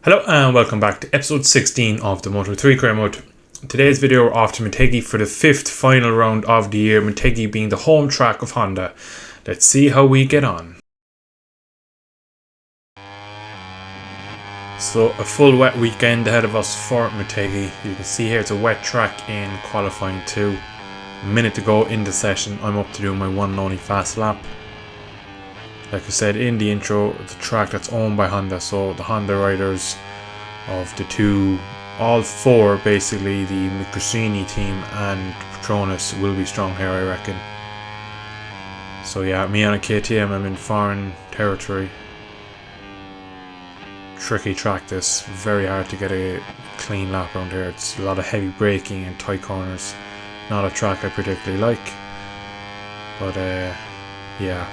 Hello and welcome back to episode 16 of the Moto3 Career mode. Today's video we're off to Motegi for the 5th final round of the year, Motegi being the home track of Honda. Let's see how we get on. So a full wet weekend ahead of us for Motegi. You can see here it's a wet track in qualifying 2. A minute to go in the session. I'm up to do my one and only fast lap. Like I said in the intro, it's a track that's owned by Honda, so the Honda riders of the two, all four basically, the Microsoft team and Petronas will be strong here, I reckon. So yeah, me on a KTM, I'm in foreign territory. Tricky track this, very hard to get a clean lap around here. It's a lot of heavy braking and tight corners. Not a track I particularly like, but yeah.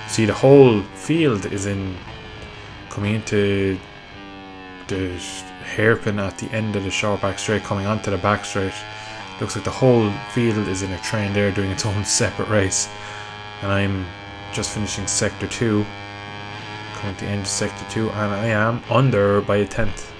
See, the whole field is in coming into the hairpin at the end of the short back straight, coming onto the back straight. Looks like the whole field is in a train there doing its own separate race, and I'm just finishing sector 2, coming to the end of sector 2, and I am under by a 10th.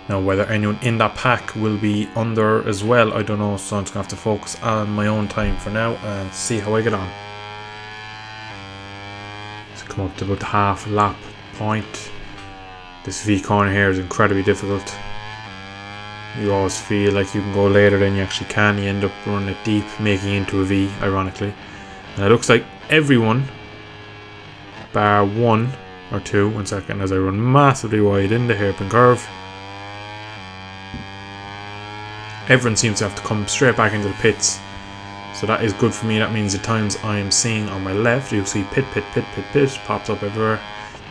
Now whether anyone in that pack will be under as well, I don't know, so I'm just going to have to focus on my own time for now and see how I get on. Come up to about the half lap point. This V corner here is incredibly difficult. You always feel like you can go later than you actually can. You end up running it deep, making it into a V, ironically. And it looks like everyone, bar 1 or 2, 1 second, as I run massively wide in the hairpin curve. Everyone seems to have to come straight back into the pits. So that is good for me. That means the times I am seeing on my left, you'll see pit pops up everywhere.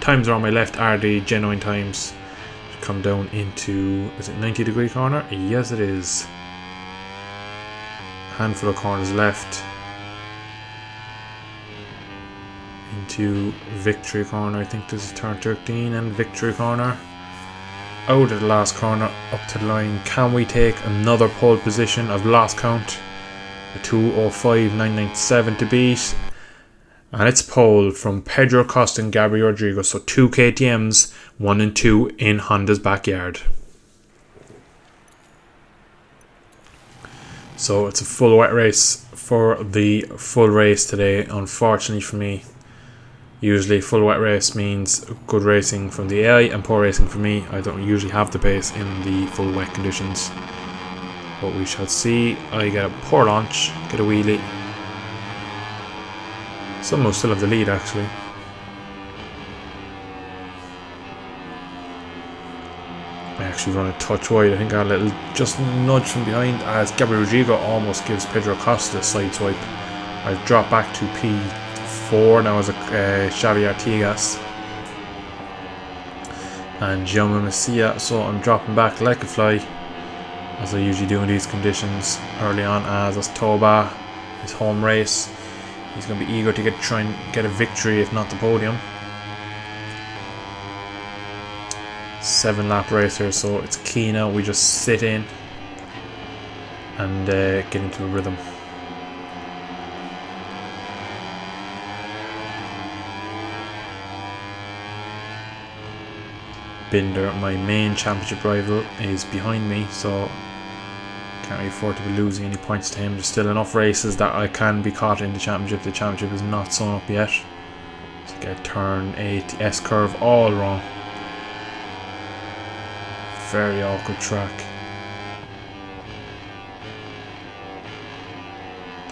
Times are on my left are the genuine times. Come down into, is it 90-degree corner? Yes it is. Handful of corners left. Into victory corner, I think this is turn 13, and victory corner. Out of the last corner, up to the line. Can we take another pole position? I've lost count. A 2:05.997 to beat, and it's pole from Pedro Costa and Gabriel Rodrigo. So 2 KTMs, 1 and 2 in Honda's backyard. So it's a full wet race for the full race today, unfortunately for me. Usually full wet race means good racing from the AI and poor racing for me. I don't usually have the pace in the full wet conditions, but we shall see. I get a poor launch, get a wheelie. Someone still have the lead actually. I actually run a touch wide. I think I got a little just nudge from behind as Gabriel Rodrigo almost gives Pedro Costa a side swipe. I've dropped back to P4 now as a Xavier Artigas and Jaume Macia, so I'm dropping back like a fly, as I usually do in these conditions early on, as Toba, his home race. He's going to be eager to try and get a victory, if not the podium. 7 lap racer, so it's key now we just sit in and get into a rhythm. Binder, my main championship rival, is behind me, so can't really afford to be losing any points to him. There's still enough races that I can be caught in the championship. The championship is not sewn up yet. So get turn 8, the S curve all wrong. Very awkward track.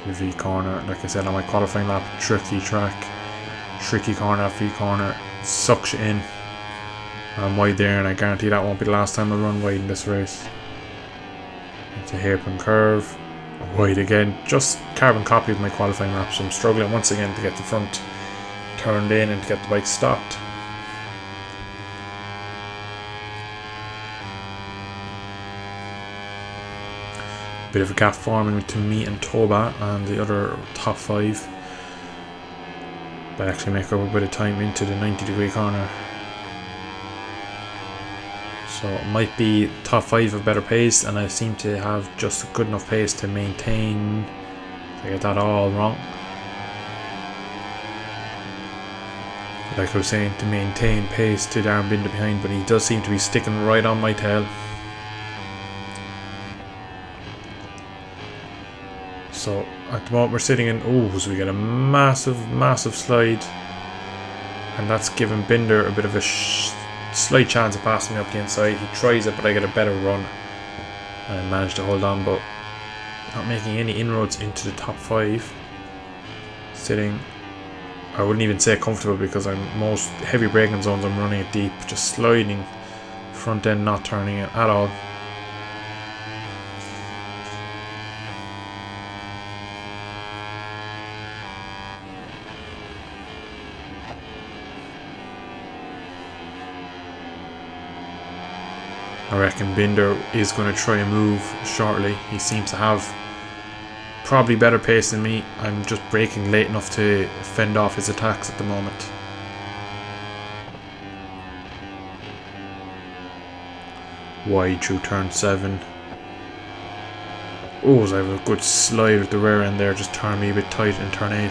The V corner, like I said on my qualifying lap, tricky track. Tricky corner, V corner, sucks you in. I'm wide there, and I guarantee that won't be the last time I run wide in this race. It's a hairpin curve, wide again, just carbon copy of my qualifying lap, so I'm struggling once again to get the front turned in and to get the bike stopped. Bit of a gap forming between me and Toba and the other top 5, but I actually make up a bit of time into the 90-degree corner. So it might be top 5 of better pace, and I seem to have just a good enough pace to maintain. I get that all wrong. like I was saying, to maintain pace to Darren Binder behind, but he does seem to be sticking right on my tail. So at the moment we're sitting in, so we get a massive slide, and that's giving Binder a bit of a slight chance of passing me up the inside. He tries it, but I get a better run and I managed to hold on, but not making any inroads into the top 5. Sitting, I wouldn't even say comfortable, because I'm most heavy braking zones I'm running it deep, just sliding front end, not turning it at all. I reckon Binder is going to try and move shortly. He seems to have probably better pace than me. I'm just braking late enough to fend off his attacks at the moment. Wide through turn 7. So I have a good slide with the rear end there, just turned me a bit tight in turn 8.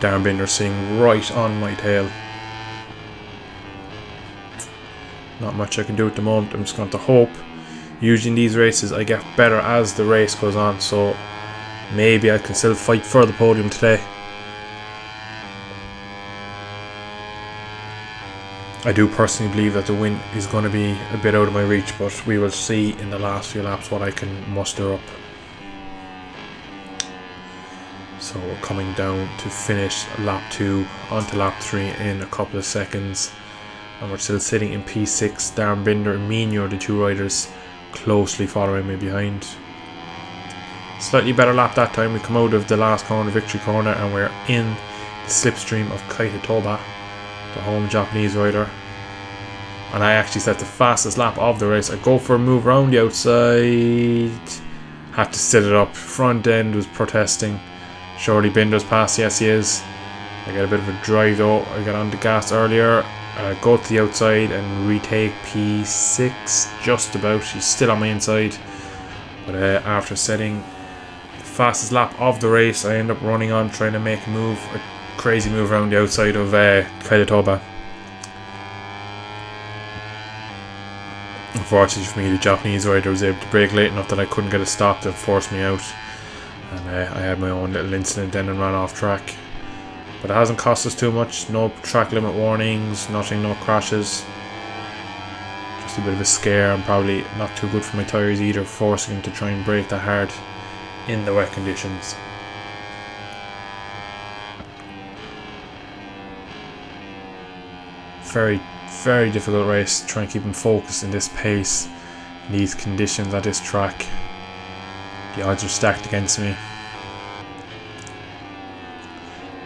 Darren Binder sitting right on my tail. Not much I can do at the moment. I'm just going to hope. Usually in these races I get better as the race goes on, so maybe I can still fight for the podium today. I do personally believe that the win is going to be a bit out of my reach, but we will see in the last few laps what I can muster up. So we're coming down to finish lap 2 onto lap 3 in a couple of seconds, and we're still sitting in P6. Darren Binder and Mino, the 2 riders, closely following me behind. Slightly better lap that time. We come out of the last corner, victory corner, and we're in the slipstream of Kaita Toba, the home Japanese rider. And I actually set the fastest lap of the race. I go for a move around the outside, had to sit it up. Front end was protesting. Surely Binder's past, yes he is. I get a bit of a drive though. I got on the gas earlier, go to the outside and retake P6 just about. He's still on my inside, but after setting the fastest lap of the race, I end up running on, trying to make a crazy move around the outside of Kaita Toba. Unfortunately for me, the Japanese rider was able to brake late enough that I couldn't get a stop to force me out. And I had my own little incident then and ran off track. But it hasn't cost us too much. No track limit warnings, nothing, no crashes. Just a bit of a scare, and probably not too good for my tyres either, forcing him to try and brake that hard in the wet conditions. Very, very difficult race, trying to keep him focused in this pace, in these conditions at this track. The odds are stacked against me.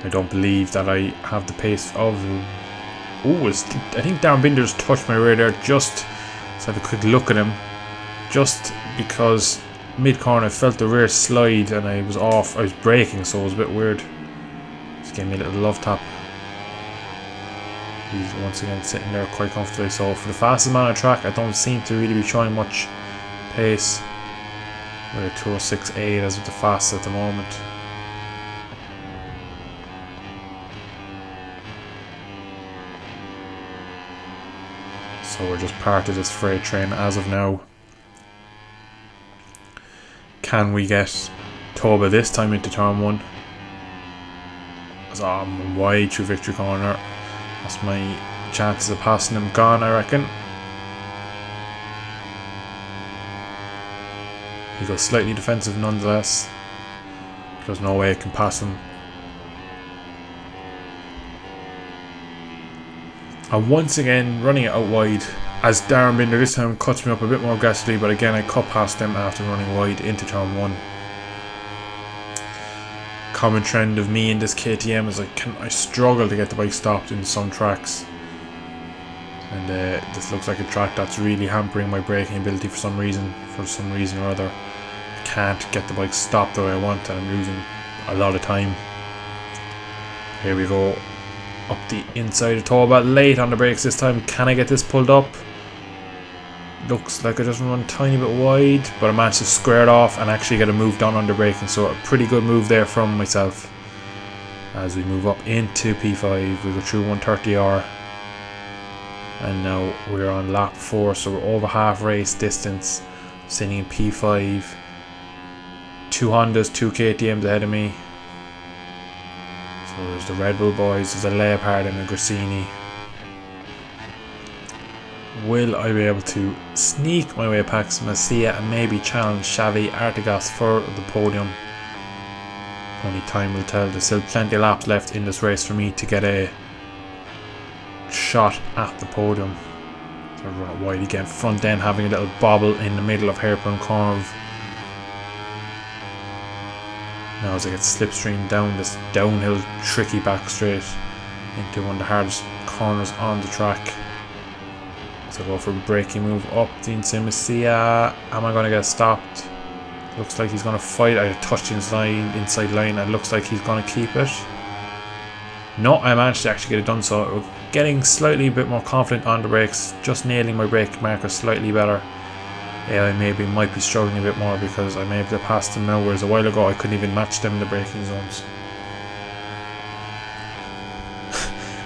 I don't believe that I have the pace of... I think Darren Binder's touched my rear there, just so I have a quick look at him. Just because mid-corner I felt the rear slide and I was off. I was braking, so it was a bit weird. Just gave me a little love tap. He's once again sitting there quite comfortably. So for the fastest man on the track, I don't seem to really be showing much pace. We're at 206.8 as of the fastest at the moment. So we're just part of this freight train as of now. Can we get Toba this time into turn 1? As I'm wide through victory corner. That's my chances of passing him gone, I reckon. He goes slightly defensive nonetheless. There's no way I can pass him. And once again running it out wide, as Darren Binder this time cuts me up a bit more aggressively, but again I cut past them after running wide into turn 1. Common trend of me in this KTM is I struggle to get the bike stopped in some tracks. And this looks like a track that's really hampering my braking ability for some reason or other. I can't get the bike stopped the way I want, and I'm losing a lot of time. Here we go, up the inside of Toba, late on the brakes this time. Can I get this pulled up? looks like I just run a tiny bit wide, but I managed to square it off and actually get a move done under braking, so a pretty good move there from myself. As we move up into P5, we go through 130R, and now we're on lap 4, so we're over half race distance, sitting in P5. 2 Hondas, 2 KTMs ahead of me. So there's the Red Bull boys, there's a Leopard and a Grassini. Will I be able to sneak my way past Masia and maybe challenge Xavi Artigas for the podium? Only time will tell. There's still plenty of laps left in this race for me to get a shot at the podium. So I run it wide again, front end having a little bobble in the middle of hairpin curve. Now as I get slipstream down this downhill tricky back straight into one of the hardest corners on the track. So I go for a braking move up the inside Masia. Am I going to get stopped? Looks like he's going to fight. I touched inside line and looks like he's going to keep it. No, I managed to actually get it done, so we're getting slightly a bit more confident on the brakes, just nailing my brake marker slightly better. I maybe might be struggling a bit more because I'm able to pass them now, whereas a while ago I couldn't even match them in the braking zones.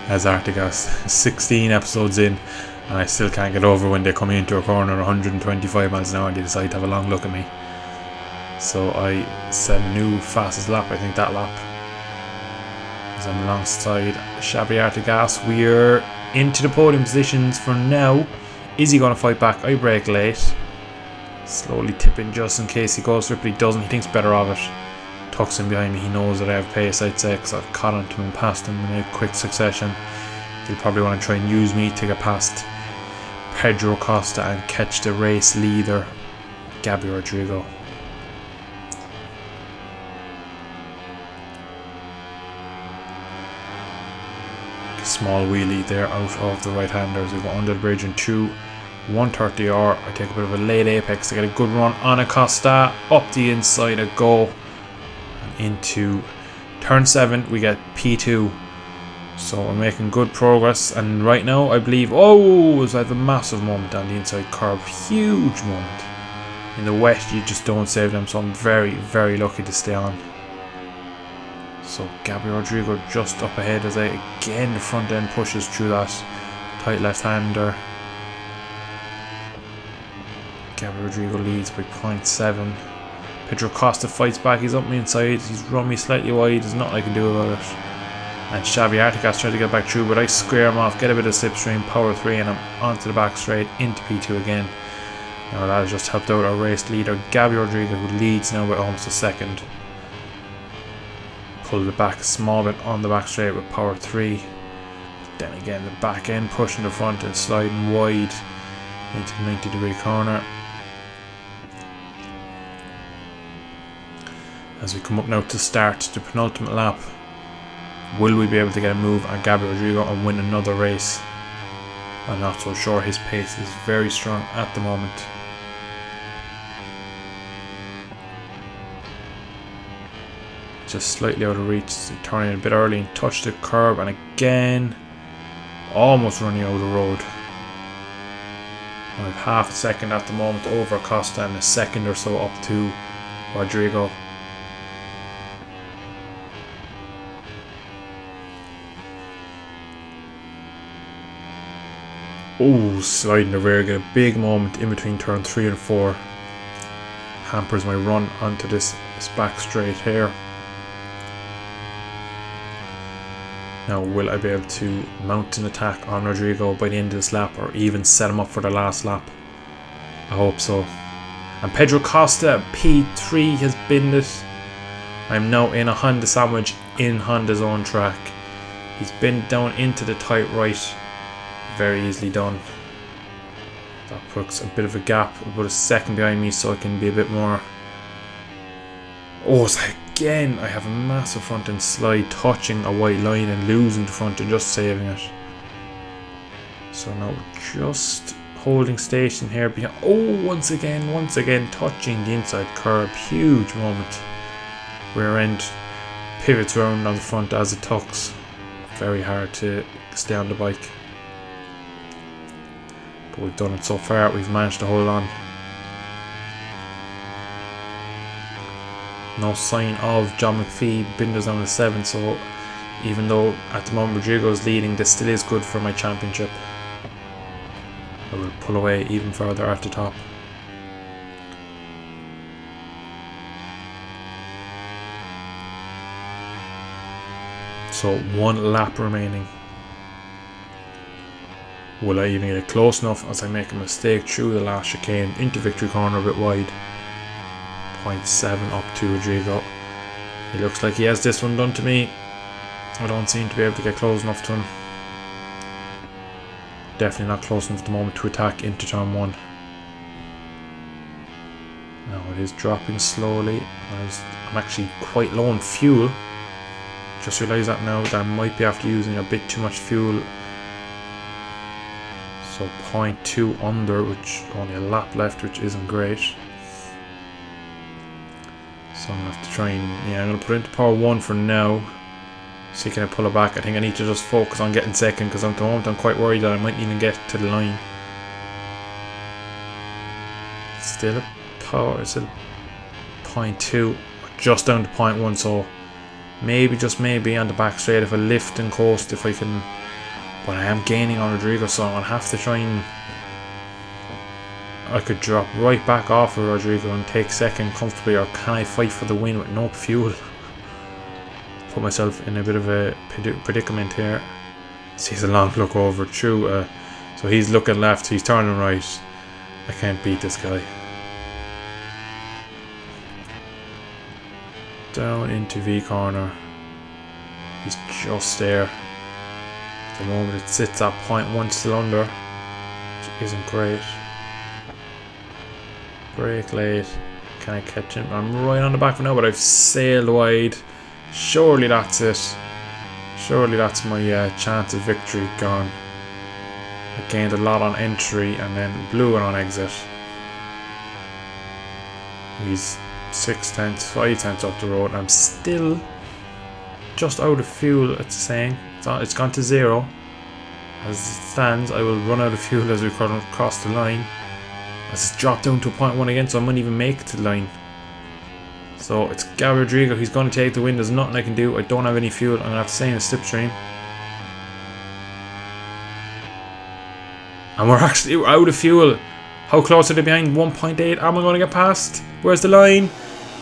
As Artigas, 16 episodes in, and I still can't get over when they come into a corner 125 miles an hour and they decide to have a long look at me. So I set a new fastest lap, I think that lap. As I'm alongside Xavi Artigas, we're into the podium positions for now. Is he going to fight back? I brake late. Slowly tipping just in case he goes for it, but he doesn't. He thinks better of it. Tucks in behind me. He knows that I have pace, I'd say, because I've caught onto him and passed him in a quick succession. He'll probably want to try and use me to get past Pedro Costa and catch the race leader, Gabby Rodrigo. Small wheelie there out of the right-handers. We go under the bridge and through 130R. I take a bit of a late apex. I get a good run on Acosta. Up the inside I go. And into turn 7 we get P2. So we're making good progress. And right now I believe, I have a massive moment on the inside curb. Huge moment. In the wet you just don't save them. So I'm very, very lucky to stay on. So Gabby Rodrigo just up ahead as I again the front end pushes through that tight left-hander. Gabby Rodrigo leads by 0.7. Pedro Costa fights back, he's up me inside, he's run me slightly wide, there's nothing I can do about it. And Xavi Artigas tried to get back through, but I square him off, get a bit of slipstream, power 3, and I'm onto the back straight into P2 again. Now that has just helped out our race leader Gabby Rodrigo, who leads now by almost a second. Pulled it back a small bit on the back straight with power 3. Then again the back end pushing the front and sliding wide into the 90-degree corner. As we come up now to start the penultimate lap, will we be able to get a move on Gabby Rodrigo and win another race? I'm not so sure. His pace is very strong at the moment. Just slightly out of reach, turning a bit early and touched the curb, and again almost running out of the road. I have half a second at the moment over Costa and a second or so up to Rodrigo. Sliding the rear, get a big moment in between turn 3 and 4. Hampers my run onto this back straight here. Now will I be able to mount an attack on Rodrigo by the end of this lap, or even set him up for the last lap? I hope so. And Pedro Costa, P3 has binned it. I'm now in a Honda sandwich in Honda's own track. He's binned down into the tight right. Very easily done. That puts a bit of a gap, about a second behind me, so I can be a bit more. So again I have a massive front end slide, touching a white line and losing the front and just saving it. So now just holding station here behind. Once again touching the inside curb. Huge moment. Rear end pivots round on the front as it tucks. Very hard to stay on the bike. but we've done it so far. We've managed to hold on. No sign of John McPhee. Binder's down to 7, so even though at the moment Rodrigo's leading, this still is good for my championship. I will pull away even further at the top. So 1 lap remaining. Will I even get close enough as I make a mistake through the last chicane into victory corner a bit wide? 0.7 up to Rodrigo. He looks like he has this one done to me. I don't seem to be able to get close enough to him. Definitely not close enough at the moment to attack into turn 1. Now it is dropping slowly. I'm actually quite low on fuel. Just realised that now that I might be after using a bit too much fuel. So 0.2 under, which only a lap left, which isn't great. So I'm going to have to try and, I'm going to put it into power 1 for now. See can I pull it back. I think I need to just focus on getting second, because at the moment I'm quite worried that I might even get to the line. Still a power, it's still 0.2, just down to 0.1, so maybe, just maybe on the back straight if I lift and coast if I can. But I am gaining on Rodrigo, so I'm going to have to try and... I could drop right back off of Rodrigo and take second comfortably, or can I fight for the win with no fuel? Put myself in a bit of a predicament here. Sees a long look over through. So he's looking left, he's turning right. I can't beat this guy. Down into V corner. He's just there. At the moment it sits at 0.1 still under, which isn't great. Brake late. Can I catch him? I'm right on the back for now, but I've sailed wide. Surely that's it. Surely that's my chance of victory gone. I gained a lot on entry and then blew it on exit. He's 5 tenths up the road, and I'm still just out of fuel, it's saying. It's gone to 0. As it stands, I will run out of fuel as we cross the line. As it's dropped down to 0.1 again, so I might even make it to the line. So it's Gary Rodrigo, he's going to take the win. There's nothing I can do. I don't have any fuel. I'm going to have to stay in a slipstream. And we're actually out of fuel. How close are they behind? 1.8. Am I going to get past? Where's the line?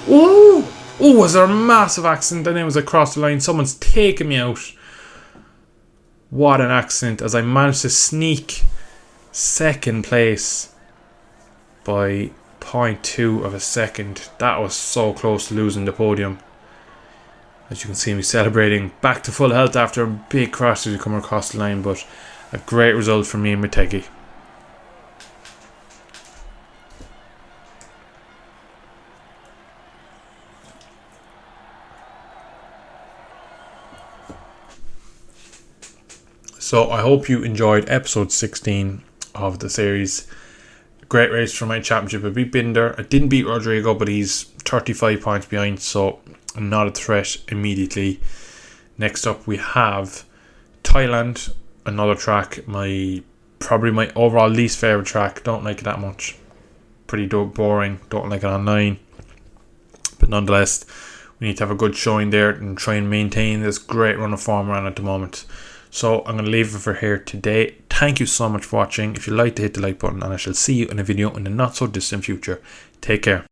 Ooh! Oh, was there a massive accident? And then was across the line. Someone's taking me out. What an accident, as I managed to sneak second place by 0.2 of a second. That was so close to losing the podium. As you can see me celebrating, back to full health after a big crash as we come across the line, but a great result for me and Motegi. So I hope you enjoyed episode 16 of the series. Great race for my championship. I beat Binder. I didn't beat Rodrigo, but he's 35 points behind, so I'm not a threat immediately. Next up we have Thailand, another track, probably my overall least favourite track. Don't like it that much. Pretty boring. Don't like it online. But nonetheless, we need to have a good showing there and try and maintain this great run of form we're on at the moment. So I'm going to leave it for here today. Thank you so much for watching. If you like to hit the like button, and I shall see you in a video in the not so distant future. Take care.